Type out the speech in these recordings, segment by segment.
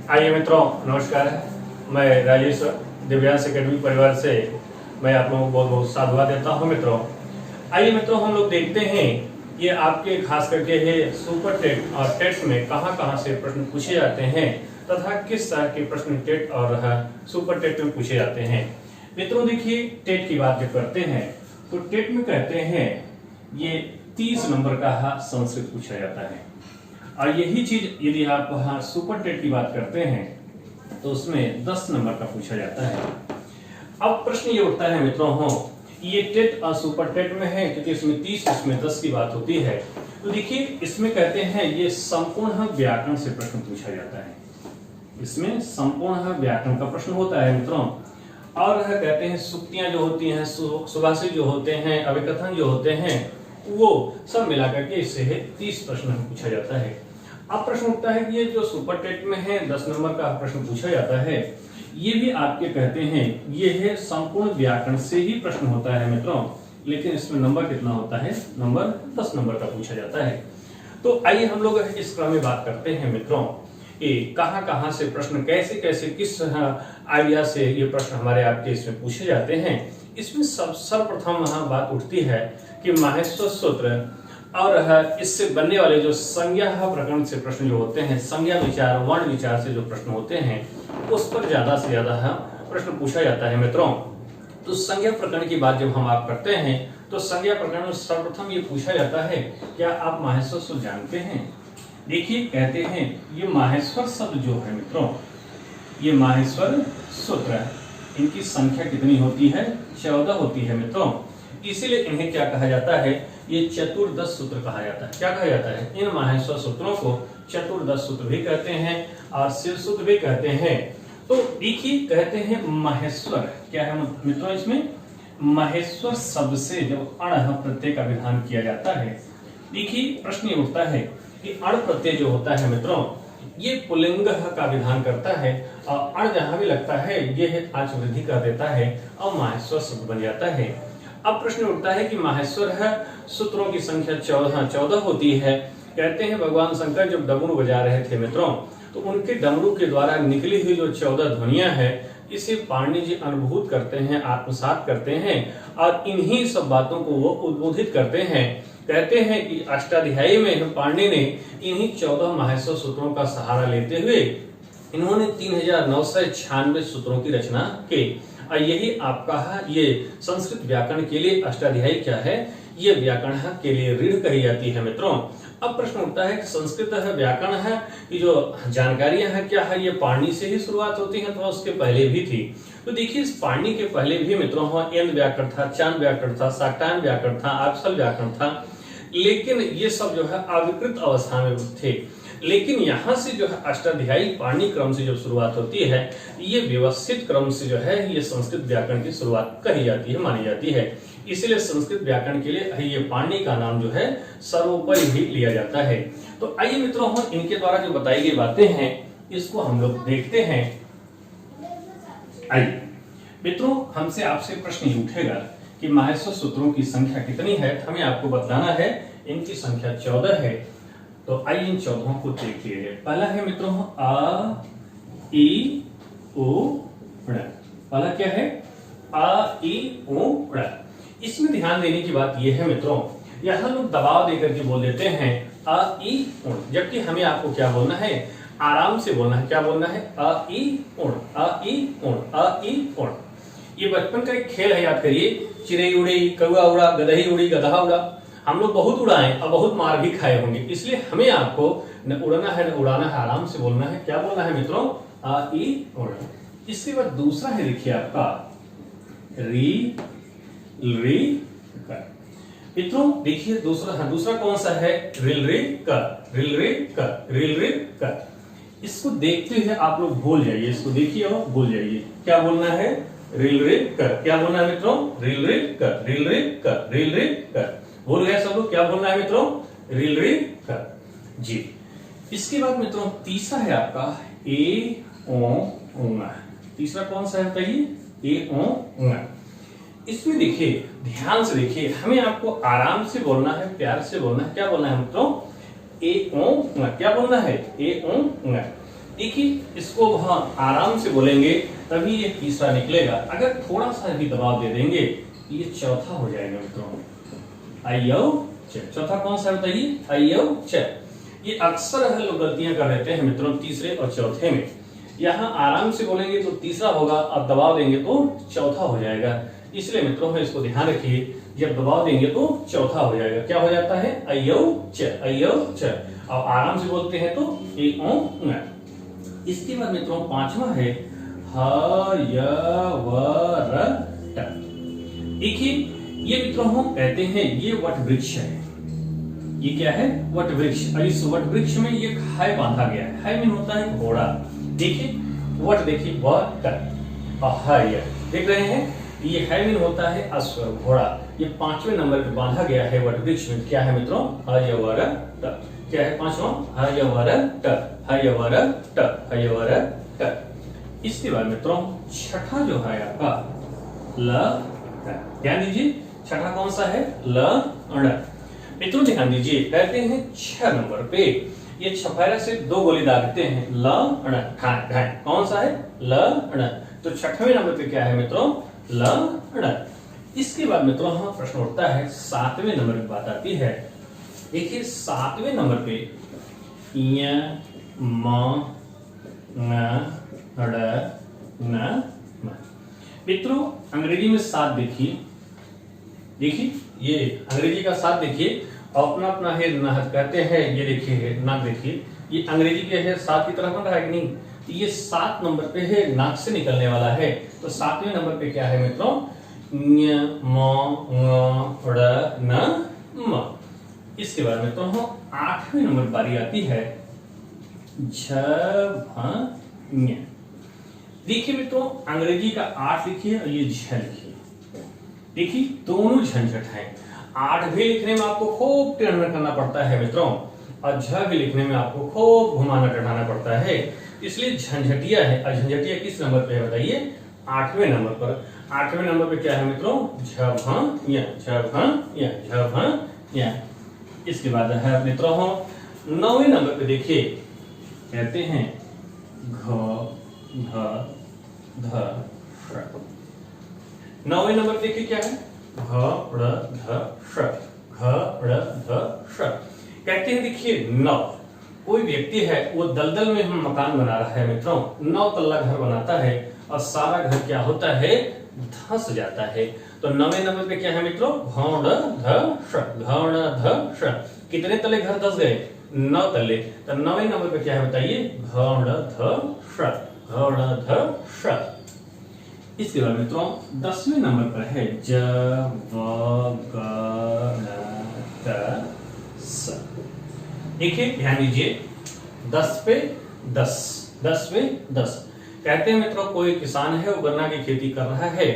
आइए मित्रों, नमस्कार। मैं राजेश दिव्यांश एकेडमी परिवार से मैं आप लोगों को बहुत बहुत साधुवाद देता हूं। मित्रों, आइए मित्रों, हम लोग देखते हैं ये आपके खास करके है सुपर टेट और टेट्स में कहां से प्रश्न पूछे जाते हैं तथा किस तरह के प्रश्न टेट और सुपर टेट में पूछे जाते हैं। मित्रों देखिए, टेट की बात जब करते हैं तो टेट में कहते हैं ये 30 नंबर का संस्कृत पूछा जाता है, और यही चीज यदि आप वहां सुपर टेट की बात करते हैं तो उसमें 10 नंबर का पूछा जाता है। अब प्रश्न ये उठता है मित्रों, ये टेट और सुपर टेट में है क्योंकि इसमें 30 इसमें 10 की बात होती है। तो देखिए, इसमें कहते हैं ये संपूर्ण व्याकरण से प्रश्न पूछा जाता है। इसमें संपूर्ण व्याकरण का प्रश्न होता है मित्रों, और कहते हैं सुक्तियां जो होती हैं, सुभाषित जो होते हैं, अभिकथन जो होते हैं, वो सब मिलाकर के इससे 30 प्रश्न पूछा जाता है। अब प्रश्न उठता है कि ये जो सुपर टेट में है 10 नंबर का प्रश्न पूछा जाता है, ये भी आपके कहते हैं ये है संपूर्ण व्याकरण से ही प्रश्न होता है मित्रों, लेकिन इसमें नंबर कितना होता है? नंबर 10 नंबर का पूछा जाता है। तो आइए हम लोग इस क्रम में बात करते हैं मित्रों कि कहां से प्रश्न कैसे किस आइडिया से ये प्रश्न हमारे आपके इसमें पूछे जाते हैं। इसमें सर्वप्रथम बात उठती है कि माहेश्वर सूत्र और इससे बनने वाले जो संज्ञा प्रकरण से प्रश्न जो होते हैं, संज्ञा विचार वर्ण विचार से जो प्रश्न होते हैं, उस पर ज्यादा से ज्यादा प्रश्न पूछा जाता है मित्रों। तो संज्ञा प्रकरण की बात जब हम आप करते हैं तो संज्ञा प्रकरण में सर्वप्रथम ये पूछा जाता है, क्या आप माहेश्वर सूत्र जानते हैं? देखिए, कहते हैं ये माहेश्वर शब्द जो है मित्रों, ये माहेश्वर सूत्र, इनकी संख्या कितनी होती है? 14 होती है मित्रों। इसीलिए इन्हें क्या कहा जाता है? ये चतुर्दश सूत्र कहा जाता है। क्या कहा जाता है? इन माहेश्वर सूत्रों को चतुर्दश सूत्र भी कहते हैं और शिव सूत्र भी कहते हैं। तो देखिए, कहते हैं महेश्वर क्या है मित्रों? इसमें महेश्वर शब्द से जब अण प्रत्यय का विधान किया जाता है, देखिए प्रश्न ये उठता है कि अण प्रत्यय जो होता है मित्रों, ये पुल्लिंग का विधान करता है और अण जहां भी लगता है ये आच वृद्धि कर देता है और माहेश्वर शब्द बन जाता है। अब प्रश्न उठता है कि माहेश्वर सूत्रों की संख्या 14 होती है। कहते हैं भगवान शंकर जब डमरू बजा रहे थे मित्रों, तो उनके डमरू के द्वारा निकली हुई जो 14 ध्वनियां है, इसे पाणिनि जी अनुभूत करते हैं, आत्मसात करते हैं और इन्हीं सब बातों को वो उद्बोधित करते हैं। कहते हैं कि अष्टाध्यायी में पाणिनि ने इन्हीं 14 माहेश्वर सूत्रों का सहारा लेते हुए इन्होंने 3996 सूत्रों की रचना की। और यही आपका ये संस्कृत व्याकरण के लिए अष्टाध्यायी क्या है? ये व्याकरण के लिए रीढ़ कही जाती है मित्रों। अब प्रश्न उठता है कि संस्कृत व्याकरण है, ये जो जानकारियां हैं क्या है, ये पाणिनि से ही शुरुआत होती है तो उसके पहले भी थी? तो देखिए, इस पाणिनि के पहले भी मित्रों एन व्याकरण था, चांद व्याकरण था, साक्टायन व्याकरण था, आक्षल व्याकरण था, लेकिन ये सब जो है अविकृत अवस्था में थे। लेकिन यहाँ से जो है अष्टाध्यायी पाणिनि क्रम से जब शुरुआत होती है, ये व्यवस्थित क्रम से जो है ये संस्कृत व्याकरण की शुरुआत कही जाती है, मानी जाती है। इसलिए संस्कृत व्याकरण के लिए ये पाणिनि का नाम जो है सर्वोपरि ही लिया जाता है। तो आइए मित्रों, हम इनके द्वारा जो बताई गई बातें हैं इसको हम लोग देखते हैं। आइए मित्रों, हमसे आपसे प्रश्न ये उठेगा कि माहेश्वर सूत्रों की संख्या कितनी है? हमें आपको बताना है इनकी संख्या 14 है। तो आइए इन 14 को देख लीजिए। पहला है मित्रों आ ई ओ ऋ। पहला क्या है? आ ई ओ ऋ। इसमें ध्यान देने की बात यह है मित्रों, यहां लोग दबाव देकर के बोल देते हैं आ ई उण, जबकि हमें आपको क्या बोलना है? आराम से बोलना है। क्या बोलना है? आ ई उण, आ ई उण, आ ई उण। ये बचपन का एक खेल है, याद करिए। चिड़ै उड़ी, कौआ उड़ा, गदही उड़ी, गधा उड़ा। हम लोग बहुत उड़ाए और बहुत मार भी खाए होंगे, इसलिए हमें आपको न उड़ना है न उड़ाना है, आराम से बोलना है। क्या बोलना है मित्रों? आ ई उण। इसके बाद दूसरा है, देखिए आपका री री कर। मित्रों देखिए दूसरा कौन सा है? रिल रे कर, रिल रे कर, रिल रे कर। इसको देखते हुए आप लोग भूल जाइए, इसको देखिए और भूल जाइए। क्या बोलना है? रिल रे कर। क्या बोलना है मित्रों? रिल रे कर, रिल रे कर, रिल रे कर। भूल गए सब लोग? क्या बोलना है मित्रों? रिल रे कर जी। इसके बाद मित्रों तीसरा है आपका ए ओ ऊंगा। तीसरा कौन सा है बताइए? ए ओ ऊंगा। इसमें देखिए, ध्यान से देखिए, हमें आपको आराम से बोलना है, प्यार से बोलना है। क्या बोलना है मित्रों? ए ओ ऊंगा। क्या बोलना है? ए ओ ऊंगा। देखिए इसको वहां आराम से बोलेंगे तभी ये तीसरा निकलेगा। अगर थोड़ा सा भी दबाव दे देंगे ये चौथा हो जाएगा मित्रों। अय्यो च। चौथा कौन सा बताइए? अय्यो च। ये अक्सर हम लोग गलतियां कर देते हैं मित्रों तीसरे और चौथे में। यहाँ आराम से बोलेंगे तो तीसरा होगा, अब दबाव देंगे तो चौथा हो जाएगा। इसलिए मित्रों इसको ध्यान रखिए, जब दबाव देंगे तो चौथा हो जाएगा। क्या हो जाता है? अय्यो च, अय्यो च। अब आराम से बोलते हैं तो ए ओ न। इसके बाद मित्रों पांचवा है ह य व र ट। देखिए ये मित्रों हम कहते हैं ये वट वृक्ष है। ये क्या है? वट वृक्ष। और इस वट वृक्ष में ये हाय बांधा गया है। हाय मीन होता है घोड़ा। देखिए वट, देखिए वट और हाय देख रहे हैं, ये है मीन होता है अश्व घोड़ा। ये पांचवें नंबर पे बांधा गया है वट वृक्ष में। क्या है मित्रों? हयवर ट। क्या है पांचवा? हयवर ट, हयवर ट, हयवर ट। इसके बाद मित्रों छठा जो है आपका ल ट। ध्यान दीजिए छठा कौन सा है? ल ण। मित्रों ध्यान दीजिए, कहते हैं 6 नंबर पे ये छफेरा से 2 गोली दागते हैं। ल ण ढाई ढाई। कौन सा है? ल ण। तो छठवें नंबर पे क्या है मित्रों? ल ण। इसके बाद मित्रों हाँ प्रश्न उठता है 7वें नंबर की बात आती है। देखिए 7वें नंबर पे य म न ड़ न म। मित्रों अंग्रेजी में 7 देखिए, देखिए ये अंग्रेजी का 7 देखिए, अपना अपना है नाक कहते हैं। ये देखिए है नाक, देखिए ये अंग्रेजी के है 7 की तरह बन रहा है कि नहीं? तो ये 7 नंबर पे है, नाक से निकलने वाला है। तो 7वें नंबर पे क्या है मित्रों? न्य म ङ ड़ न म। इसके बाद मित्रों 8वें नंबर बारी आती है झ भ ञ। देखिए मित्रों अंग्रेजी का 8 लिखिए और ये झ लिखिए। देखिए दोनों झंझट है। 8 भी लिखने में आपको खूब टेढ़ना करना पड़ता है मित्रों, और झ भी लिखने में आपको खूब घुमाना टढ़ाना पड़ता है, इसलिए झंझटिया है। और झंझटिया किस नंबर पे है बताइए? 8वें नंबर पर। 8वें नंबर पे क्या है मित्रों? झ भ ञ, झ भ ञ, झ भ ञ। इसके बाद है मित्रों 9वें नंबर पे देखिए, कहते हैं घ ध ध ष। 9वें नंबर देखिए क्या है? घ ड़ ध ष, घ ड़ ध ष। कहते हैं देखिए 9, कोई व्यक्ति है वो दलदल में हम मकान बना रहा है मित्रों। 9 तल्ला घर बनाता है और सारा घर क्या होता है? धंस जाता है। तो 9वें नंबर पे क्या है मित्रों? घ ड़ ध ष, घ ड़ ध ष। कितने तले घर धंस गए? 9 तले। तो 9वें नंबर पे क्या है बताइए? घ ड़ ध ष, घ ड़ ध ष। इसके बाद मित्रों 10वें नंबर पर है ज व ग न त स। देखिए ध्यान दीजिए 10 पे 10, 10 पे 10। कहते हैं मित्रों कोई किसान है वो गन्ना की खेती कर रहा है।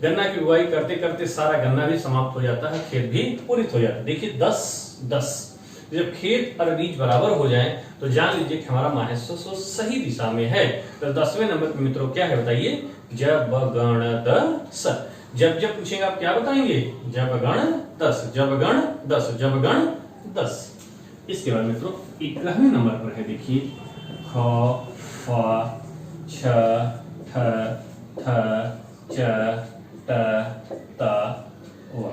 गन्ना की बुआई करते करते सारा गन्ना भी समाप्त हो जाता है, खेत भी पूरित हो जाता है। देखिए 10 10। जब खेत और बीज बराबर हो जाए तो जान लीजिए कि हमारा माहेश्वर सही दिशा में है। तो 10वें नंबर पर मित्रों क्या है बताइए? जब गण दस। जब जब पूछेंगे आप क्या बताएंगे? जब गण 10, जब गण 10, जब गण 10। इसके बाद मित्रों 11वें नंबर पर है देखिए ख फ छ ठ थ च ट त व।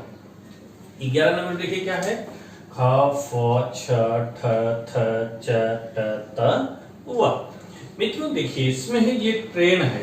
11 नंबर देखिए क्या है? ख फ छ ठ थ च ट त व। मित्रों देखिए इसमें है ये ट्रेन है,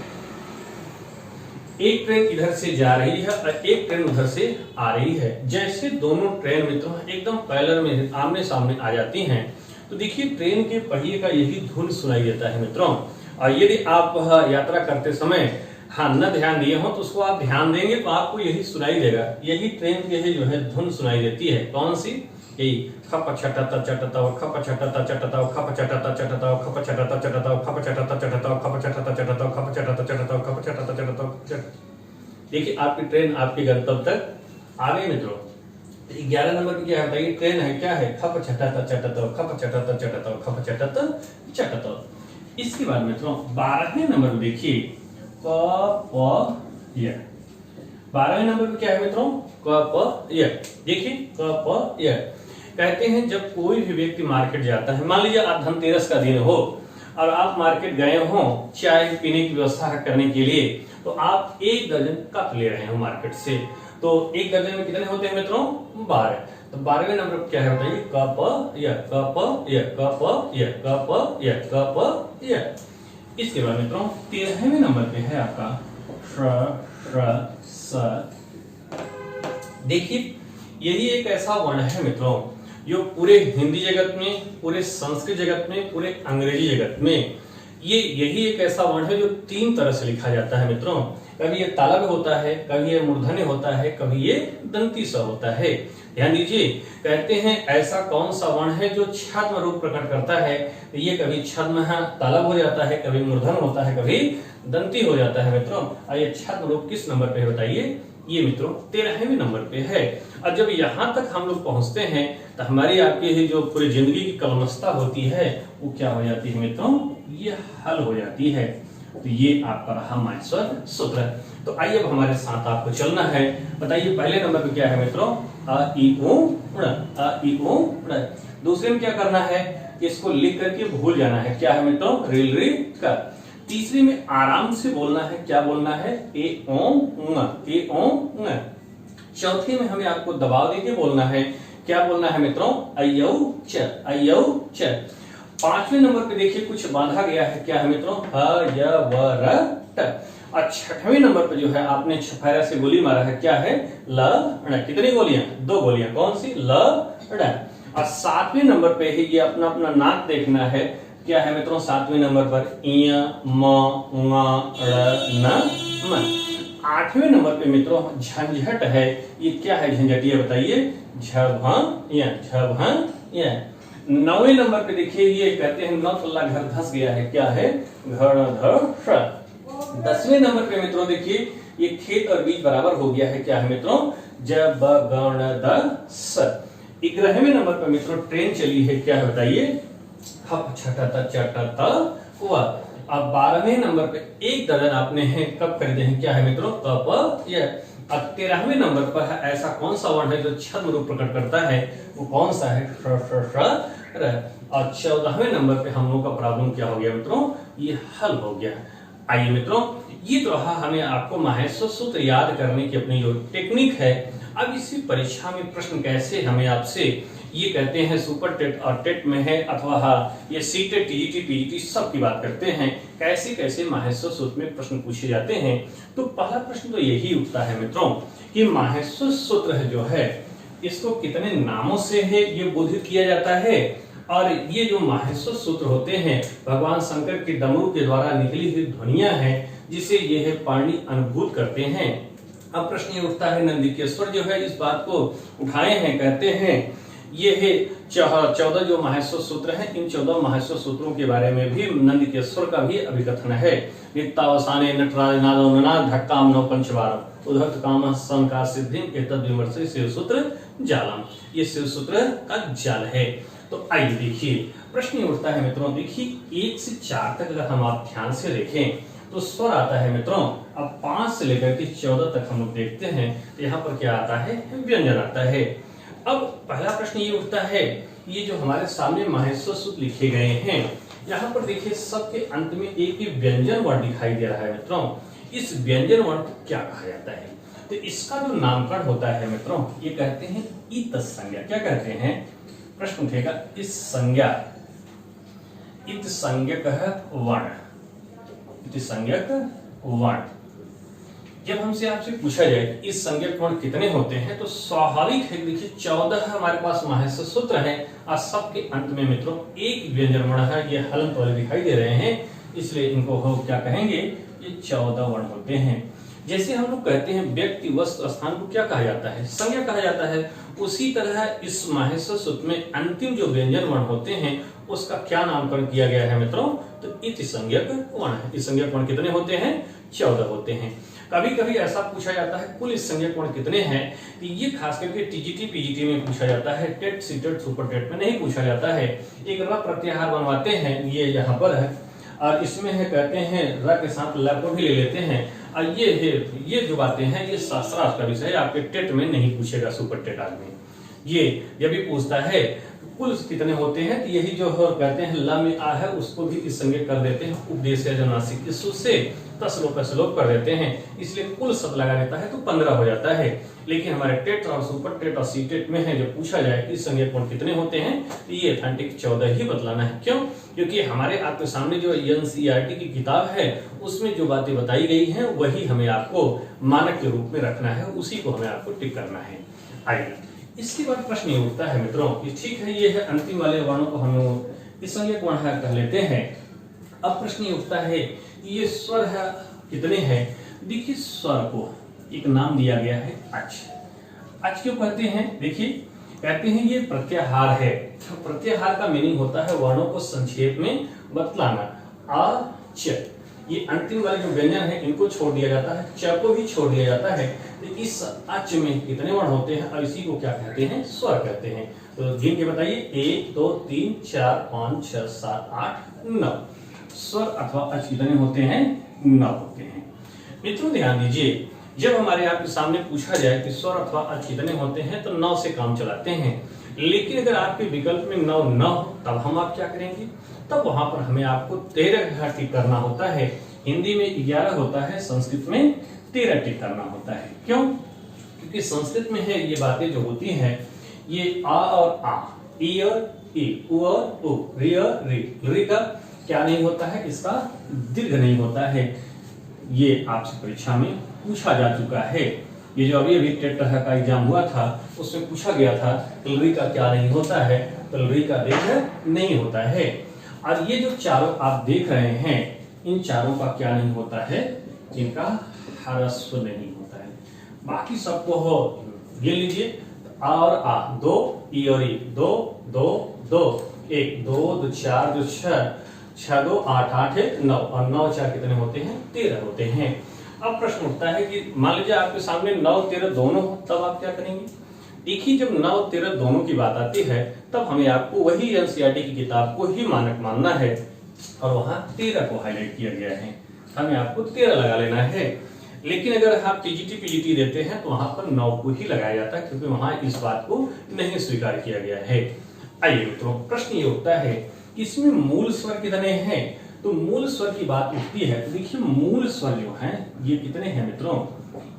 एक ट्रेन इधर से जा रही है और एक ट्रेन उधर से आ रही है। जैसे दोनों ट्रेन मित्रों एकदम पैरेलल में आमने सामने आ जाती हैं तो देखिए ट्रेन के पहिए का यही धुन सुनाई देता है मित्रों। और यदि आप यात्रा करते समय न ध्यान दिए हो तो उसको आप ध्यान देंगे तो आपको यही सुनाई देगा। यही ट्रेन के जो है धुन सुनाई देती है। कौन सी? यही खप छटता चटता खप छटता चटता खप छटता चटता खप छटता चटता खप छटता चटता खप छटता चटता खप छटता चटता खप छटता चटता। देखिए आपकी ट्रेन आपके गंतव्य तक आ गई मित्रों। 11 नंबर की क्या बताइए? ट्रेन है क्या है? खप छटता चटता खप छटता चटता खप छटता चटता। इसके बाद मित्रों 12वें नंबर में देखिए क प य। 12वें नंबर पे क्या है मित्रों? क प य। देखिए क प य। कहते हैं जब कोई भी व्यक्ति मार्केट जाता है, मान लीजिए आप धनतेरस का दिन हो और आप मार्केट गए हो चाय पीने की व्यवस्था करने के लिए, तो आप 1 दर्जन कप ले रहे हो मार्केट से, तो 1 दर्जन में कितने होते हैं मित्रों? 12। तो 12वें नंबर पर क्या है बताइए? कप या कप या कप या कप या कप या। इसके बाद मित्रों 13वें नंबर पे है आपका स। देखिए यही एक ऐसा वर्ण है मित्रों जो पूरे हिंदी जगत में, पूरे संस्कृत जगत में, पूरे अंग्रेजी जगत में यही एक ऐसा वर्ण है जो 3 तरह से लिखा जाता है मित्रों। कभी ये तालव्य होता है, कभी ये मूर्धन्य होता है, कभी ये दंती स होता है। ध्यान दीजिए, कहते हैं ऐसा कौन सा वर्ण है जो छद्म रूप प्रकट करता है? तो ये कभी छद्म तालव्य हो जाता है, कभी मूर्धन्य होता है, कभी दंती हो जाता है मित्रों। और ये छद्म रूप किस नंबर पे है बताइए? ये मित्रों 13वें नंबर पे है। और जब यहाँ तक हम लोग पहुंचते हैं तो हमारी आपकी जो पूरी जिंदगी की कलमस्ता होती है वो क्या हो जाती है मित्रों? ये हल हो जाती है। तो ये आपका रहा माहेश्वर सूत्र। तो आइए अब हमारे साथ आपको चलना है। बताइए पहले नंबर पे क्या है मित्रों? अ ई उ ण, अ ई उ ण। दूसरे में क्या करना है? इसको लिख करके भूल जाना है। क्या है मित्रों? रिल रि क। तीसरी में आराम से बोलना है। क्या बोलना है? ए ओ ङ, ए ओ ङ। चौथी में हमें आपको दबाव देके बोलना है। क्या बोलना है मित्रों? अयौ च, अयौ च। 5वें नंबर पे देखिए कुछ बांधा गया है। क्या है मित्रों? ह य व र ट। और 6वें नंबर पे जो है आपने छफेरा से गोली मारा है। क्या है? ल ण। कितनी गोलियां? 2 गोलियां। कौन सी? ल ण। और 7वें नंबर पे ही ये अपना अपना नाक देखना है। क्या है मित्रों 7वें नंबर पर? इय म ङ ड़ न म। 8वें नंबर पे मित्रों झंझट है। ये क्या है झंझटिया बताइए? झभ य, झभ य। 9वें नंबर पे देखिए ये कहते हैं 9 तल्ला घर धस गया है। क्या है? घर ध। 10वें नंबर पे मित्रों देखिए ये खेत और बीज बराबर हो गया है। क्या है मित्रों? ज ब ग ण द स। 11वें नंबर पे मित्रों ट्रेन चली है। क्या है बताइए? हप छट त चट त व। अब 12वें नंबर पे 1 दर्जन आपने है कब खरीदे हैं। क्या है मित्रों? कप य। अब 13वें नंबर पर है ऐसा कौन सा वर्ण है जो छद्म रूप प्रकट करता है? वो कौन सा है? र। और 14वें नंबर पे हम लोग का प्रॉब्लम क्या हो गया मित्रों? ये हल हो गया। आइए मित्रों ये तो रहा हमें आपको माहेश्वर सूत्र याद करने की अपनी जो टेक्निक है। अब इसी परीक्षा में प्रश्न कैसे हमें आपसे ये कहते हैं सुपर टेट और टेट में है अथवा ये सी टेट टीजीटी पीजीटी सब की बात करते हैं कैसे कैसे माहेश्वर सूत्र में प्रश्न पूछे जाते हैं। तो पहला प्रश्न तो यही उठता है मित्रों कि माहेश्वर सूत्र जो है इसको कितने नामों से है ये बोधित किया जाता है। और ये जो माहेश्वर सूत्र होते हैं भगवान शंकर के डमरू के द्वारा निकली हुई ध्वनियां हैं जिसे ये है पाणी अनुभूत करते हैं। अब प्रश्न ये उठता है नंदिकेश्वर जो है इस बात को उठाए हैं, कहते हैं ये है 14 जो माहेश्वर सूत्र हैं। इन 14 माहेश्वर सूत्रों के बारे में भी नंदिकेश्वर का भी अभिकथन है। नित्यावसाने नटराज नादो ननाद धक्काम नौ पंचवारम उद्धत काम संकार सिद्धिम एतद् विमर्शे शिव सूत्र जालम। ये शिव सूत्र का जाल है। तो आइए देखिए प्रश्न ये उठता है मित्रों, देखिए 1 से 4 तक अगर हम आप ध्यान से देखें तो स्वर आता है मित्रों। अब 5 से लेकर के 14 तक हम लोग देखते हैं तो यहाँ पर क्या आता है? व्यंजन आता है। अब पहला प्रश्न ये उठता है ये जो हमारे सामने माहेश्वर सूत्र लिखे गए हैं यहाँ पर देखिए सबके अंत में एक ही व्यंजन वर्ण दिखाई दे रहा है मित्रों। इस व्यंजन वर्ण को क्या कहा जाता है? तो इसका जो नामकरण होता है मित्रों ये कहते हैं इत संज्ञा। क्या कहते हैं? प्रश्न उठेगा इस संज्ञा, इत संज्ञक वर्ण, इत संज्ञक वर्ण। जब हमसे आपसे पूछा जाए इस संज्ञक वर्ण कितने होते हैं तो स्वाभाविक है देखिए 14 हमारे पास माहेश्वर सूत्र हैं और सबके अंत में मित्रों एक व्यंजन वर्ण है। ये हलंत वाले दिखाई दे रहे हैं इसलिए इनको हम क्या कहेंगे? ये 14 वर्ण होते हैं। जैसे हम लोग कहते हैं व्यक्ति वस्तु स्थान को क्या कहा जाता है? संज्ञा कहा जाता है। उसी तरह इस माहेश्वर सूत्र में अंतिम जो व्यंजन वर्ण होते हैं उसका क्या नामकरण किया गया है मित्रों? तो इति संज्ञक वर्ण है। इस संज्ञक वर्ण कितने होते हैं? 14 होते हैं। कभी कभी ऐसा पूछा जाता है कुल इस संज्ञक वर्ण कितने हैं? तो ये खास करके टीजीटी पीजीटी में पूछा जाता है, टेट सीटेट सुपर टेट में नहीं पूछा जाता है। एक र प्रत्याहार बनवाते हैं, ये यहाँ पर है और इसमें है कहते हैं र के साथ ल को भी ले लेते हैं। और ये जो बातें हैं ये शास्त्रार्थ का विषय आपके टेट में नहीं पूछेगा सुपर टेट आदमी। ये भी पूछता है कुल कितने होते हैं, तो यही जो कहते हैं ल में आ है उसको भी इस संज्ञक कर देते हैं उपदेश या अनुनासिक इस से तसलोप कर देते हैं, इसलिए कुल सब लगा देता है तो 15 हो जाता है। लेकिन हमारे टेट और सुपर टेट और सी टेट में है जब पूछा जाए कि संज्ञक कोण कितने होते हैं तो ये अथेंटिक 14 ही बतलाना है। क्यों? क्योंकि हमारे आपके सामने जो एनसीईआरटी की किताब है उसमें जो बातें बताई गई हैं वही हमें आपको मानक के रूप में रखना है, उसी को हमें आपको टिक करना है। आइए इसके बाद प्रश्न ये उठता है मित्रों कि ठीक है ये है अंतिम वाले वर्णों को हम इस संज्ञक वर्ण कह लेते हैं। अब प्रश्न ये उठता है ये स्वर है कितने हैं। देखिए स्वर को एक नाम दिया गया है अच। अच क्यों कहते हैं? देखिए कहते हैं ये प्रत्याहार है। प्रत्याहार का मीनिंग होता है वर्णों को संक्षेप में बतलाना। अ च ये अंतिम वाले जो व्यंजन है इनको छोड़ दिया जाता है, च को भी छोड़ दिया जाता है। तो इस अच में कितने वर्ण होते हैं और इसी को क्या कहते हैं? स्वर कहते हैं। तो गिन के बताइए 1 2 3 4 5 6 7 8 9 स्वर अथवा अच कितने होते हैं? 9 होते हैं। मित्रों ध्यान दीजिए जब हमारे आपके सामने पूछा जाए कि स्वर अथवा अच कितने होते हैं तो 9 से काम चलाते हैं। लेकिन अगर आपके विकल्प में 9 न हो तब हम आप क्या करेंगे? तब वहां पर हमें आपको 13 टिक करना होता है। हिंदी में 11 होता है, संस्कृत में 13 टिक करना होता है। क्यों? क्योंकि संस्कृत में है ये बातें जो होती हैं ये आ और आ, ई और ई, उ और उ, री और री। री का क्या नहीं होता है? इसका दीर्घ नहीं होता है। ये आपसे परीक्षा में पूछा जा चुका है। ये जो अभी टेट तरह का एग्जाम हुआ था उसमें पूछा गया था री का क्या नहीं होता है? तो री का दीर्घ नहीं होता है। और ये जो चारों आप देख रहे हैं इन चारों का क्या नहीं होता है? इनका ह्रस्व नहीं होता है। बाकी सबको हो गिन लीजिए। आ और आ 2, ई और ई 2 2 2 1 2 2 4 2 6 6 2 8 8 1 9 और 9 4 कितने होते हैं? 13 होते हैं। अब प्रश्न उठता है कि मान लीजिए आपके सामने 9 13 दोनों हो तब आप क्या करेंगे? देखिए जब 9 13 दोनों की बात आती है तब हमें आपको वही एनसीईआरटी की किताब को ही मानक मानना है और वहां 13 को हाईलाइट किया गया है। हमें आपको 13 लगा लेना है। लेकिन अगर आप टीजीटी पीजीटी देते हैं तो वहां पर 9 को ही लगाया जाता है क्योंकि वहां इस बात को नहीं स्वीकार किया गया है। आइए मित्रों प्रश्न ये उठता है कि इसमें मूल स्वर कितने हैं? तो मूल स्वर की बात उठती है तो देखिए मूल स्वर जो हैं ये कितने हैं मित्रों?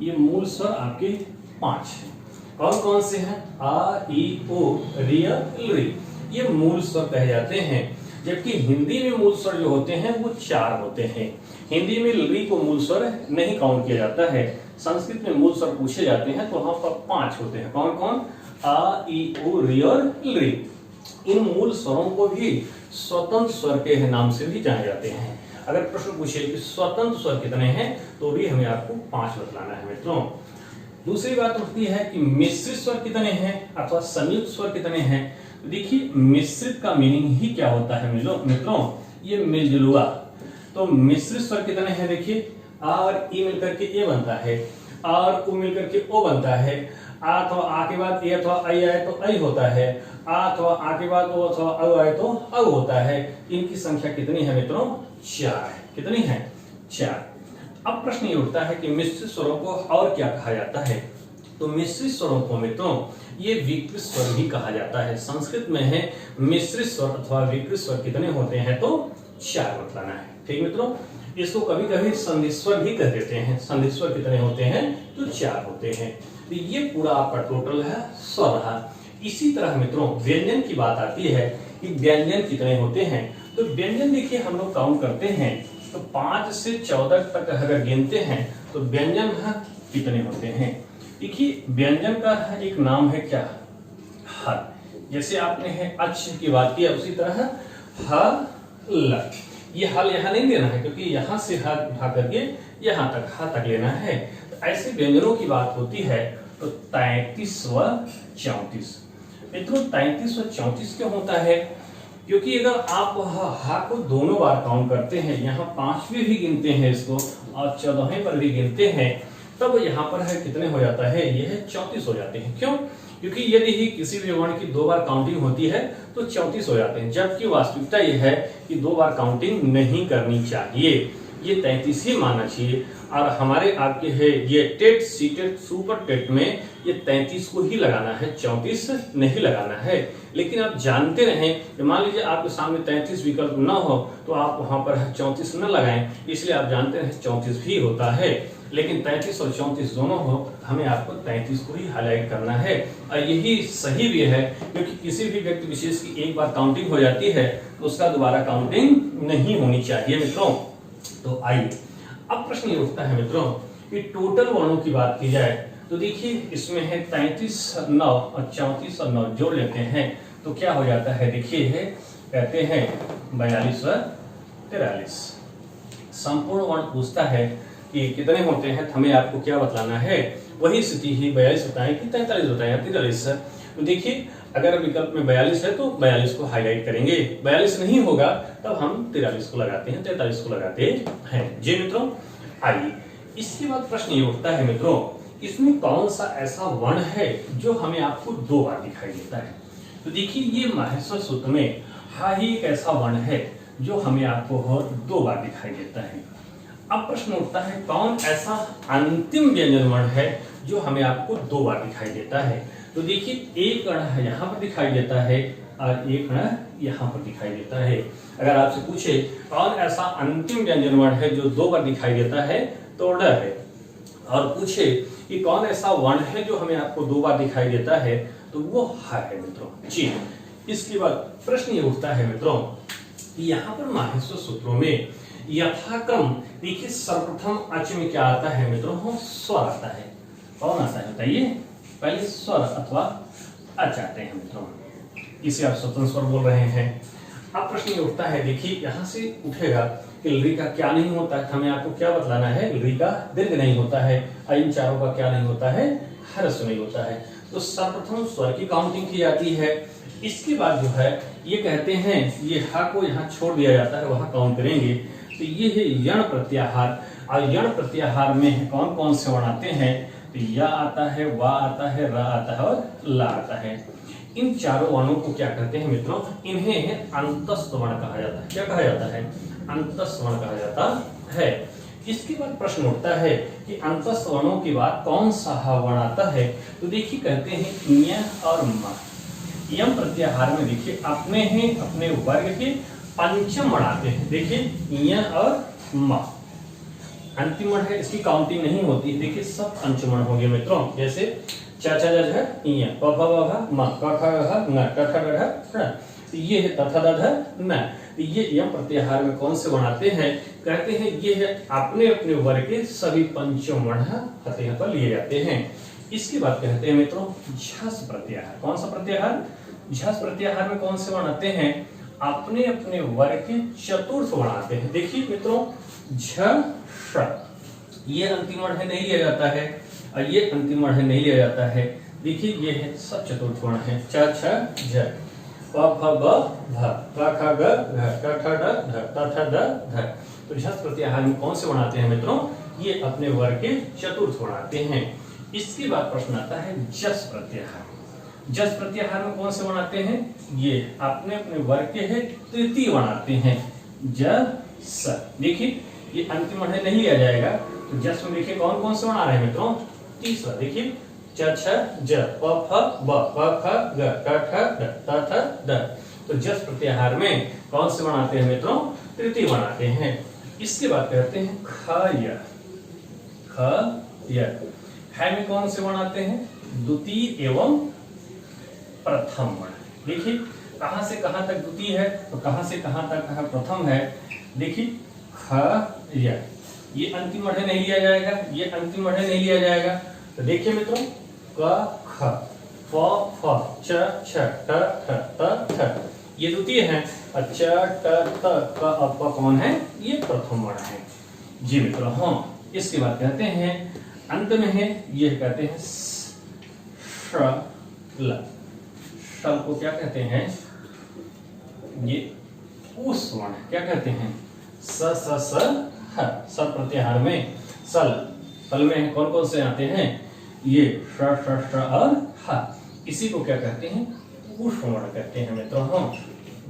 ये मूल स्वर आपके 5 हैं। कौन कौन से हैं? आ ई ओ री री, ये मूल स्वर कहे जाते हैं। जबकि हिंदी में मूल स्वर जो होते हैं वो 4 होते हैं। हिंदी में री को मूल स्वर नहीं काउंट किया जाता है। संस्कृत में मूल स्वर पूछे जाते हैं तो वहां पर 5 होते हैं। कौन कौन? आ ई ओ री और री। इन मूल स्वरों को भी स्वतंत्र स्वर के नाम से भी जाने जाते हैं। अगर प्रश्न पूछे कि स्वतंत्र स्वर कितने हैं तो भी हमें आपको 5 बतलाना है मित्रों। दूसरी बात उठती है कि मिश्रित स्वर कितने हैं अथवा संयुक्त स्वर कितने हैं। देखिए मिश्रित का मीनिंग ही क्या होता है मित्रों? ये मिलजुलवा। तो मिश्रित स्वर कितने हैं? देखिए आ और ई मिलकर के ए बनता है, आ और उ मिलकर के ओ बनता है। आ अथवा आ के बाद ए अथवा आई आए तो आई होता है। आ अथवा आ के बाद ओ अथवा औ आए तो औ होता है। इनकी संख्या कितनी है मित्रों? 4 है। कितनी है? 4। अब प्रश्न ये उठता है कि मिश्रित स्वरों को और क्या कहा जाता है? तो मिश्रित स्वरों को मित्रों ये विकृत स्वर भी कहा जाता है। संस्कृत में है मिश्रित स्वर अथवा विकृत स्वर कितने होते हैं? तो 4 बतलाना है। ठीक मित्रों, इसको कभी कभी संधि स्वर भी कह देते हैं। संधि स्वर कितने होते हैं? तो 4 होते हैं। तो ये पूरा आपका टोटल है स्वर रहा। इसी तरह मित्रों व्यंजन की बात आती है कि व्यंजन कितने होते हैं। तो व्यंजन देखिए हम लोग काउंट करते हैं तो 5 से 14 तक अगर गिनते हैं तो व्यंजन कितने होते हैं? देखिए व्यंजन का एक नाम है क्या? हल। जैसे आपने है अच की बात की उसी तरह ह ल। ये हल यहाँ नहीं लेना है क्योंकि यहाँ से ह उठा करके यहाँ तक ह तक लेना है। तो ऐसे व्यंजनों की बात होती है तो 33 व 34। मित्रों 33 व 34 क्यों होता है? क्योंकि अगर आप हा को दोनों बार काउंट करते हैं, यहाँ 5वें भी गिनते हैं इसको और 14वें पर भी गिनते हैं, तब यहाँ पर है कितने हो जाता है? यह 34 हो जाते हैं। क्यों? क्योंकि यदि ही किसी भी वर्ण की 2 बार काउंटिंग होती है तो 34 हो जाते हैं, जबकि वास्तविकता यह है कि 2 बार काउंटिंग नहीं करनी चाहिए। ये 33 ही मानना चाहिए। और हमारे आपके है ये टेट सीटेट सुपर टेट में ये 33 को ही लगाना है, 34 नहीं लगाना है। लेकिन आप जानते रहें, मान लीजिए आपके सामने 33 विकल्प न हो तो आप वहां पर 34 न लगाएं, इसलिए आप जानते रहे 34 भी होता है। लेकिन 33 और 34 दोनों हो, हमें आपको 33 को ही हाईलाइट करना है। और यही सही भी है, क्योंकि किसी भी व्यक्ति विशेष की एक बार काउंटिंग हो जाती है तो उसका दोबारा काउंटिंग नहीं होनी चाहिए मित्रों। तो आइए अब प्रश्न ये उठता है मित्रों कि टोटल वर्णों की बात की जाए तो देखिए इसमें है 33 9 और 34 और 9 जोड़ लेते हैं तो क्या हो जाता है, देखिए है कहते हैं 42 व 43। संपूर्ण वर्ण पूछता है कि कितने होते हैं, तो हमें आपको क्या बतलाना है, वही स्थिति ही 42 बताएं कि 43 बताएं या 43। तो देखिए अगर विकल्प में 42 है तो 42 को हाईलाइट करेंगे, 42 नहीं होगा तब हम 43 को लगाते हैं, 43 को लगाते हैं। जी मित्रों, आइए इसके बाद प्रश्न ये उठता है मित्रों, इसमें कौन सा ऐसा वर्ण है जो हमें आपको 2 बार दिखाई देता है। तो देखिए ये माहेश्वर सूत्र में हा ही एक ऐसा वर्ण है जो हमें आपको 2 बार दिखाई देता है। अब प्रश्न उठता है कौन ऐसा अंतिम व्यंजन वर्ण है जो हमें आपको 2 बार दिखाई देता है। तो देखिए एक कण यहाँ पर दिखाई देता है और एक कण यहाँ पर दिखाई देता है। अगर आपसे पूछे कौन ऐसा अंतिम व्यंजन वर्ण है जो 2 बार दिखाई देता है तो ड है, और पूछे कि कौन ऐसा वर्ण है जो हमें आपको 2 बार दिखाई देता है तो वो हा है मित्रों। जी इसके बाद प्रश्न ये उठता है मित्रों, यहाँ पर माहेश्वर सूत्रों में यथाक्रम देखिए सर्वप्रथम अच में क्या आता है मित्रों, स्वर आता है। कौन आता है बताइए, पहले स्वर अथवा अच आते हैं मित्रों, इसे आप स्वतंत्र स्वर बोल रहे हैं। अब प्रश्न ये उठता है, देखिए यहाँ से उठेगा कि लरी का क्या नहीं होता है, हमें आपको क्या बतलाना है, लरी का दीर्घ नहीं होता है, इन चारों का क्या नहीं होता है, ह्रस्व नहीं होता है। तो सर्वप्रथम स्वर की काउंटिंग की जाती है। इसके बाद जो है ये कहते हैं ये हा को यहाँ छोड़ दिया जाता है, वहां काउंट करेंगे। तो ये है यण प्रत्याहार, और यण प्रत्याहार में कौन कौन से वर्ण आते हैं, तो या आता है, वा आता है, रा आता है और ला आता है। इन चारों वर्णों को क्या कहते हैं मित्रों, इन्हें अंतस्थ वर्ण कहा जाता है। क्या कहा जाता है, अंतस्थ वर्ण कहा जाता है। इसके बाद प्रश्न उठता है कि अंतस्थ वर्णों के बाद कौन सा वर्ण आता है। तो देखिए कहते हैं य और म। यम प्रत्याहार में देखिए अपने हैं अपने वर्ग के पंचम वर्ण आते हैं। देखिए य और म अंतिम वर्ण है, इसकी काउंटिंग नहीं होती। देखिए सब पंचम वर्ण हो गए मित्रों, जैसे च छ ज झ य प फ व भ म क ख ग घ ट ठ ड ढ ण। ये है त थ द ध न। ये यम प्रत्याहार में कौन से वर्ण आते हैं, कहते हैं ये है अपने अपने वर्ग के सभी पंचम वर्ण फतेह पर लिए जाते हैं। इसके बाद कहते हैं मित्रों झस प्रत्याहार। कौन सा प्रत्याहार, झस प्रत्याहार में कौन से वर्ण आते हैं, अपने अपने वर्ग के चतुर्थ वर्ण आते हैं। देखिए मित्रों झ श, ये अंतिम वर्ण है नहीं लिया जाता है, और ये अंतिम वर्ण है नहीं लिया जाता है। देखिए ये है सब चतुर्थ वर्ण है, च छ झ प फ ब भ क ख ग घ ट ठ ड ढ त थ द ध। तो झस प्रत्याहार में कौन से वर्ण आते हैं मित्रों, ये अपने वर्ग के चतुर्थ वर्ण आते हैं। इसके बाद प्रश्न आता है जस प्रत्याहार। जस प्रत्याहार में कौन से वर्ण आते हैं, ये अपने अपने वर्ग के है तृतीय वर्ण आते हैं, ज स। देखिए ये अंतिम वर्ण नहीं लिया जाएगा, तो जस में देखिए कौन कौन से वर्ण आ रहे हैं मित्रों, तीसरा देखिए च छ ज प फ ब प ख ग ट ठ ड त थ द। तो जस प्रत्याहार में कौन से वर्ण आते हैं मित्रों, तृतीय वर्ण आते हैं। इसके बाद कहते हैं ख य। ख य है में कौन से वर्ण आते हैं, द्वितीय एवं प्रथम वर्ण। देखिए कहां से कहां तक द्वितीय है तो कहां से कहां तक प्रथम है। देखिए ख य, ये अंतिम वर्ण नहीं लिया जाएगा, ये अंतिम वर्ण नहीं लिया जाएगा। तो देखिए मित्रों क ख फ फ च छ ट ठ त थ ये द्वितीय है, और च ट त क अ प कौन है, ये प्रथम वर्ण है। जी मित्रों हाँ, इसके बाद कहते हैं अंत में है, ये कहते हैं श ल। श को क्या कहते हैं, ये उस वर्ण क्या कहते हैं, स स स ह। स प्रत्याहार में सल, सल में कौन कौन से आते हैं, ये श श श और ह। इसी को क्या कहते हैं, पुष्प वर्ण कहते हैं मित्रों। हम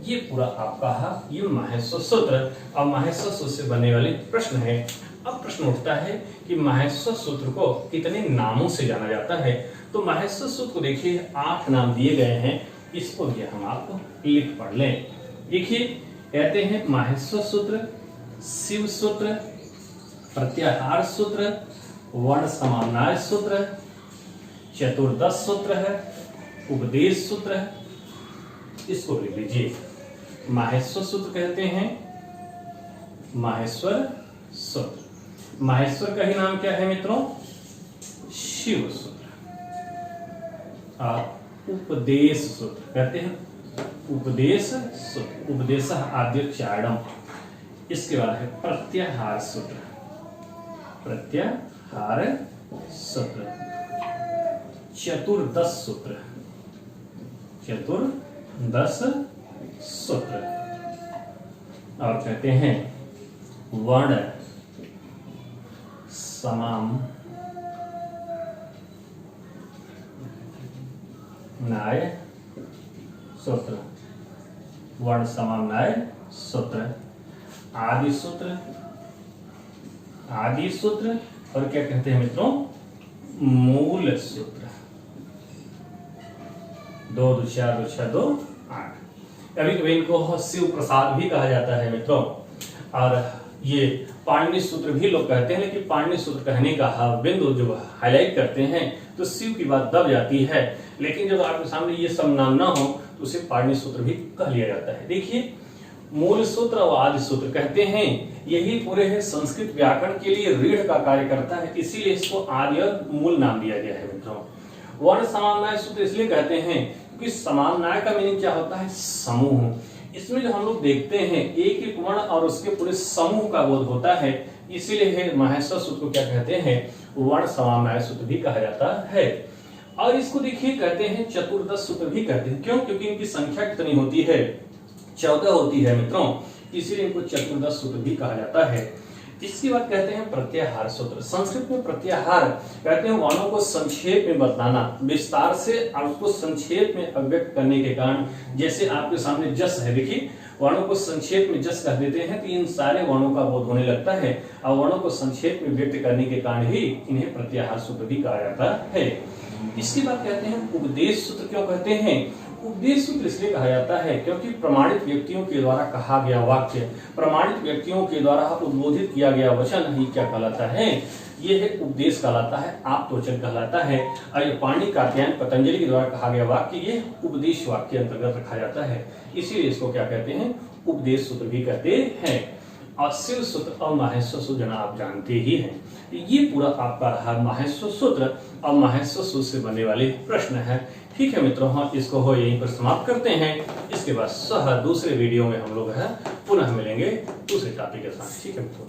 ये पूरा आपका ये माहेश्वर सूत्र और माहेश्वर सूत्र से बनने वाले प्रश्न है। अब प्रश्न उठता है कि माहेश्वर सूत्र को कितने नामों से जाना जाता है। तो माहेश्वर सूत्र को देखिए 8 नाम दिए गए हैं, इसको भी हम आपको लिख पढ़ लें। देखिए कहते हैं माहेश्वर सूत्र, शिव सूत्र, प्रत्याहार सूत्र, वर्ण समन्वय सूत्र, चतुर्दश सूत्र है, उपदेश सूत्र है। इसको लिख लीजिए। माहेश्वर सूत्र कहते हैं माहेश्वर सूत्र। माहेश्वर का ही नाम क्या है मित्रों? शिव सूत्र। और उपदेश सूत्र कहते हैं उपदेश सूत्र, उपदेश आद्यक्षायणम। इसके बाद है प्रत्याहार सूत्र, प्रत्याहार सूत्र, चतुर्दश सूत्र, चतुर्दश सूत्र, और कहते हैं वर्ण समन्वय सूत्र, वर्ण समन्वय सूत्र, आदि सूत्र, आदि सूत्र, और क्या कहते हैं मित्रों? मूल सूत्र। 2 2 4 2 6 2 8। कभी कभी इनको शिव प्रसाद भी कहा जाता है मित्रों। और ये पाणिनि सूत्र भी लोग कहते हैं, लेकिन पाणिनि सूत्र कहने का बिंदु जो हाईलाइट करते हैं तो शिव की बात दब जाती है। लेकिन जब आपके सामने ये सब नाम ना हो तो उसे पाणिनि सूत्र भी कह लिया जाता है। देखिए मूल सूत्र और आदि सूत्र कहते हैं यही पूरे है संस्कृत व्याकरण के लिए रीढ़ का कार्य करता है, इसीलिए इसको आदि और मूल नाम दिया गया है मित्रों। वर्ण समन्वय सूत्र इसलिए कहते हैं क्योंकि समन्वय का मीनिंग क्या होता है? समूह। इसमें जो हम लोग देखते हैं एक एक वर्ण और उसके पूरे समूह का बोध होता है, इसीलिए है माहेश्वर सूत्र को क्या कहते हैं? वर्ण समन्वय सूत्र भी कहा जाता है। और इसको देखिए कहते हैं चतुर्दश सूत्र भी कहते हैं। क्यों? क्योंकि इनकी संख्या कितनी होती है? 14 होती है मित्रों, इसीलिए इनको चतुर्दश सूत्र भी कहा जाता है। इसके बाद कहते हैं प्रत्याहार सूत्र। संस्कृत में प्रत्याहार कहते हैं वर्णों को संक्षेप में बताना, विस्तार से और उसको संक्षेप में अभिव्यक्त करने के कारण। जैसे आपके सामने जस है, देखिए वर्णों को संक्षेप में जस कह देते हैं तो इन सारे वर्णों का बोध होने लगता है, और वर्णों को संक्षेप में व्यक्त करने के कारण ही इन्हें प्रत्याहार सूत्र भी कहा जाता है। इसके बाद कहते हैं उपदेश सूत्र। क्यों कहते हैं उपदेश सूत्र? इसलिए कहा जाता है क्योंकि प्रमाणित व्यक्तियों के द्वारा कहा गया वाक्य, प्रमाणित व्यक्तियों के द्वारा उद्बोधित किया गया वचन ही क्या कहलाता है? ये है उपदेश कहलाता है, आप्तवचन कहलाता है। और ये पाणिनि कात्यायन पतंजलि के द्वारा कहा गया वाक्य ये उपदेश वाक्य अंतर्गत रखा जाता है, इसीलिए इसको क्या कहते हैं? उपदेश सूत्र भी कहते हैं। और शिव सूत्र और माहेश्वर सूत्र आप जानते ही हैं। ये पूरा आपका रहा माहेश्वर सूत्र और माहेश्वर सूत्र से बनने वाले प्रश्न है। ठीक है मित्रों, हाँ इसको हो यहीं पर समाप्त करते हैं। इसके बाद दूसरे वीडियो में हम लोग पुनः मिलेंगे दूसरे टॉपिक के साथ। ठीक है मित्रों।